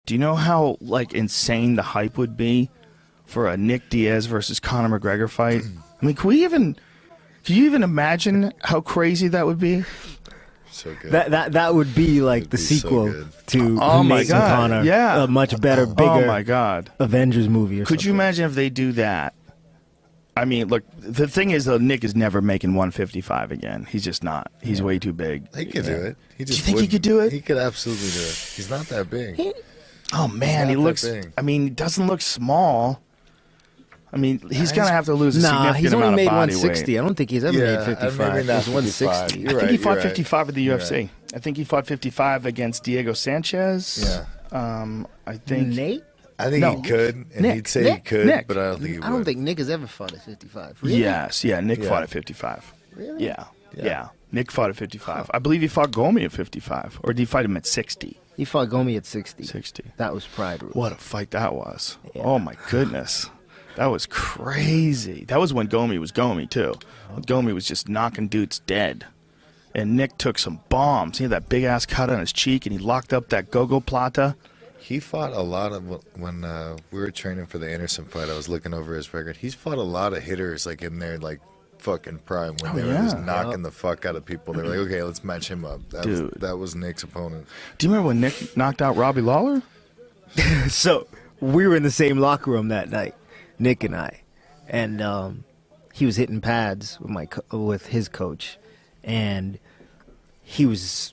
Do you know how like insane the hype would be for a Nick Diaz versus Conor McGregor fight? I mean, can you even imagine how crazy that would be? So good. That would be like the sequel to Nick and Conor. Yeah, a much better, bigger. Oh my God, Avengers movie. Or Could you imagine if they do that? I mean, look, the thing is, though, Nick is never making 155 again. He's just not. He's way too big. He could do it. Do you think he could do it? He could absolutely do it. He's not that big. Oh man, he looks. I mean, he doesn't look small. I mean, he's gonna have to lose a significant he's only amount made of body 160. weight. I don't think he's ever made 55. Maybe not He's 160. I think he fought 55 at the UFC. I think he fought 55 against Diego Sanchez. Yeah. I think Nate. I think he could, and Nick. he'd say he could, Nick. but I don't think he would. I don't think Nick has ever fought at 55. Really? Yes, Nick fought at 55. Really? Yeah. Nick fought at 55. I believe he fought Gomi at 55, or did he fight him at 60? He fought Gomi at 60. 60. That was Pride Room. What a fight that was! Yeah. Oh my goodness, that was crazy. That was when Gomi was Gomi too. Gomi was just knocking dudes dead, and Nick took some bombs. He had that big ass cut on his cheek, and he locked up that Gogo Plata. He fought a lot of when we were training for the Anderson fight. I was looking over his record. He's fought a lot of hitters like in their like fucking prime when they were just knocking the fuck out of people. They were like, okay, let's match him up. That was Nick's opponent. Do you remember when Nick knocked out Robbie Lawler? So we were in the same locker room that night, Nick and I, and he was hitting pads with his coach, and he was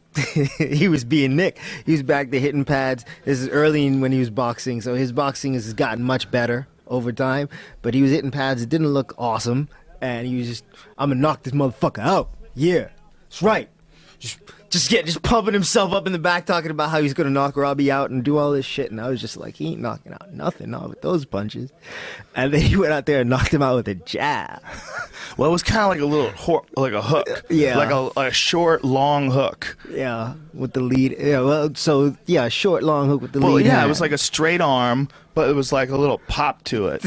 he was being Nick. He was back there hitting pads. This is early when he was boxing, so his boxing has gotten much better over time. But he was hitting pads. It didn't look awesome, and he was just, I'm gonna knock this motherfucker out. Yeah, that's right. Just pumping himself up in the back, talking about how he's gonna knock Robbie out and do all this shit. And I was just like, he ain't knocking out nothing, not with those punches. And then he went out there and knocked him out with a jab. Well, it was kind of like a little, like a hook. Yeah. Like a short, long hook. Yeah, with the lead. Yeah, well, so yeah, short, long hook with the lead. Well, yeah, hand. it was like a straight arm, but it was like a little pop to it.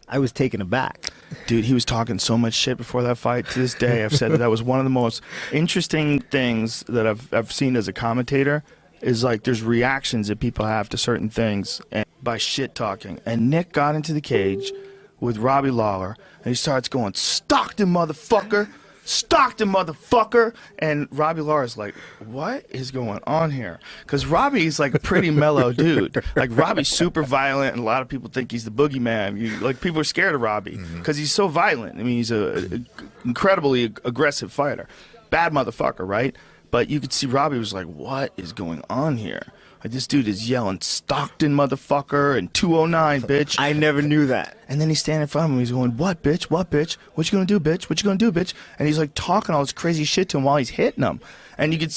I was taken aback. Dude, he was talking so much shit before that fight. To this day, I've said that was one of the most interesting things that I've seen as a commentator. Is like there's reactions that people have to certain things and by shit talking. And Nick got into the cage with Robbie Lawler, and he starts going, "Stockton, motherfucker! Stockton, motherfucker!" And Robbie Lawler's like, "What is going on here?" Because Robbie's like a pretty mellow dude. Like Robbie's super violent, and a lot of people think he's the boogeyman. Like people are scared of Robbie because he's so violent. I mean, he's a incredibly aggressive fighter, bad motherfucker, right? But you could see Robbie was like, "What is going on here?" Like this dude is yelling Stockton motherfucker and 209 bitch. I never knew that. And then he's standing in front of him. He's going, "What bitch? What bitch? What you gonna do, bitch? What you gonna do, bitch?" And he's like talking all this crazy shit to him while he's hitting him. And you could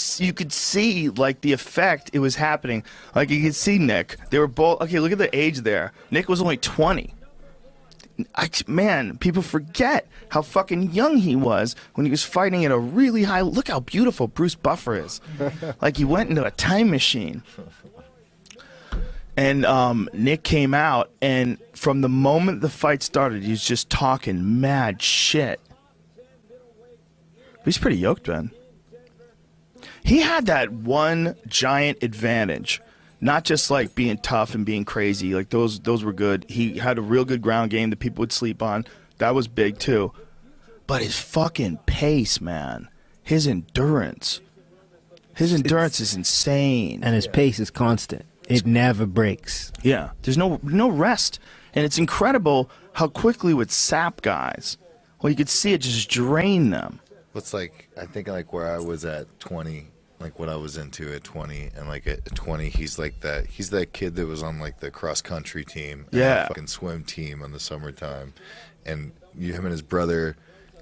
see like the effect it was happening. Like you could see Nick. They were both okay. Look at the age there. Nick was only 20. Man, people forget how fucking young he was when he was fighting at a really high. Look how beautiful Bruce Buffer is. Like he went into a time machine. And Nick came out, and from the moment the fight started, he was just talking mad shit. He's pretty yoked, man. He had that one giant advantage. Not just like being tough and being crazy, like those were good. He had a real good ground game that people would sleep on. That was big too. But his fucking pace, man. His endurance. His endurance is insane. And his pace is constant. It never breaks. Yeah. There's no rest. And it's incredible how quickly it would sap guys. Well, you could see it just drain them. It's like, I think like where I was at 20, like what I was into at 20, and like at 20 he's that kid that was on like the cross country team and the fucking swim team in the summertime, and him and his brother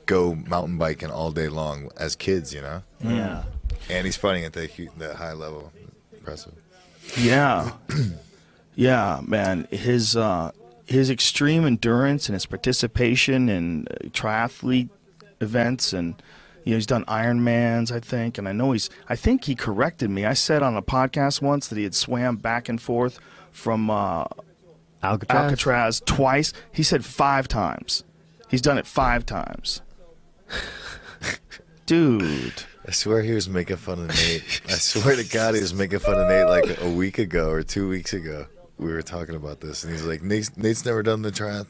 go mountain biking all day long as kids, you know. Yeah. And he's fighting at that high level. Impressive. Yeah. Yeah, man. His extreme endurance and his participation in triathlete events, and he's done Ironmans, I think, and I think he corrected me. I said on a podcast once that he had swam back and forth from Alcatraz twice. He said 5 times. He's done it 5 times. Dude. I swear he was making fun of Nate. I swear to God, he was making fun of Nate like a week ago or 2 weeks ago. We were talking about this, and he's like, Nate's never done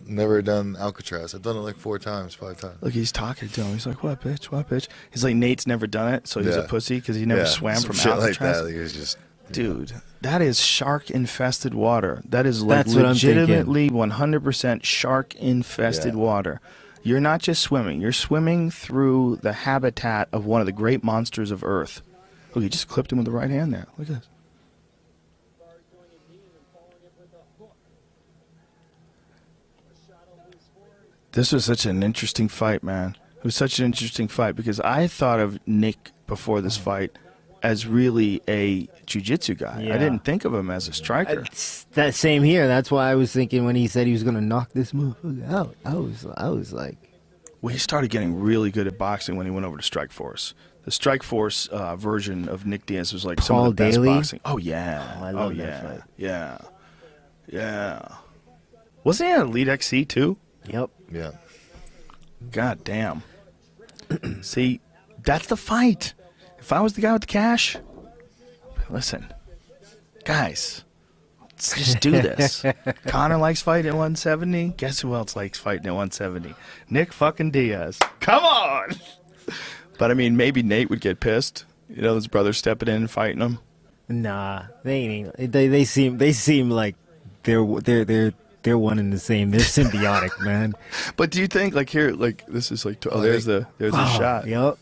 never done Alcatraz. I've done it like 4 times, 5 times. Look, he's talking to him. He's like, what, bitch? What, bitch? He's like, Nate's never done it, so he's a pussy because he never swam some from shit Alcatraz. like that. He was just, dude, that is shark-infested water. That is like That's what I'm legitimately 100% shark-infested water. You're not just swimming. You're swimming through the habitat of one of the great monsters of Earth. Look, he just clipped him with the right hand there. Look at this. This was such an interesting fight, man. It was such an interesting fight because I thought of Nick before this fight as really a jiu-jitsu guy. Yeah. I didn't think of him as a striker. That same here. That's why I was thinking when he said he was going to knock this motherfucker out. I was like, well, he started getting really good at boxing when he went over to Strikeforce. The Strikeforce version of Nick Diaz was like some Paul of the best Daly? boxing. Oh yeah, I love that fight. Yeah. Wasn't he at Elite XC too? yep. yeah. God damn. See, that's the fight. If I was the guy with the cash, listen, guys, let's just do this. Conor likes fighting at 170. Guess who else likes fighting at 170? Nick fucking Diaz. Come on. But I mean, maybe Nate would get pissed. You know, his brother stepping in and fighting him. Nah, they ain't. They seem like they're one and the same. They're symbiotic, man. But do you think like here, like this is like there's the shot. Yep.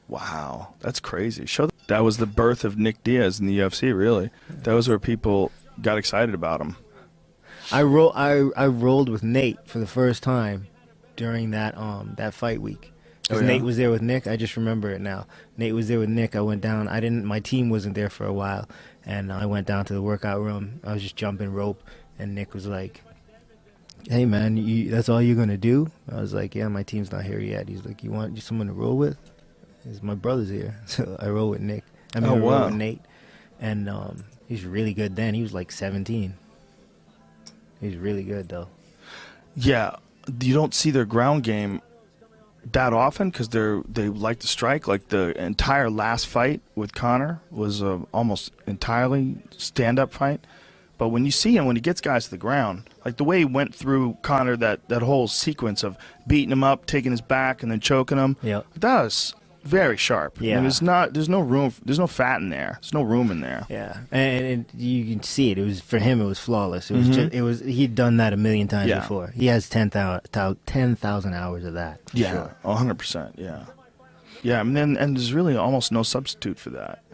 Wow, that's crazy. That was the birth of Nick Diaz in the UFC. Really, that was where people got excited about him. I rolled with Nate for the first time during that fight week. Because Nate was there with Nick. I just remember it now. Nate was there with Nick. I went down. My team wasn't there for a while, and I went down to the workout room. I was just jumping rope, and Nick was like, "Hey man, that's all you're gonna do?" I was like, "Yeah, my team's not here yet." He's like, "You want someone to roll with?" My brother's here, so I roll with Nick. I roll with Nate, and he's really good. Then he was like 17. He's really good though. Yeah, you don't see their ground game that often because they like to strike. Like the entire last fight with Conor was almost entirely stand-up fight. But when you see him, when he gets guys to the ground, like the way he went through Conor, that whole sequence of beating him up, taking his back, and then choking him, that was very sharp. Yeah. I mean, there's no room, there's no fat in there. There's no room in there. Yeah, and you can see it. It was for him. It was flawless. It was just. He'd done that a million times before. He has 10,000 hours of that. Yeah, 100%. Yeah, yeah. And there's really almost no substitute for that.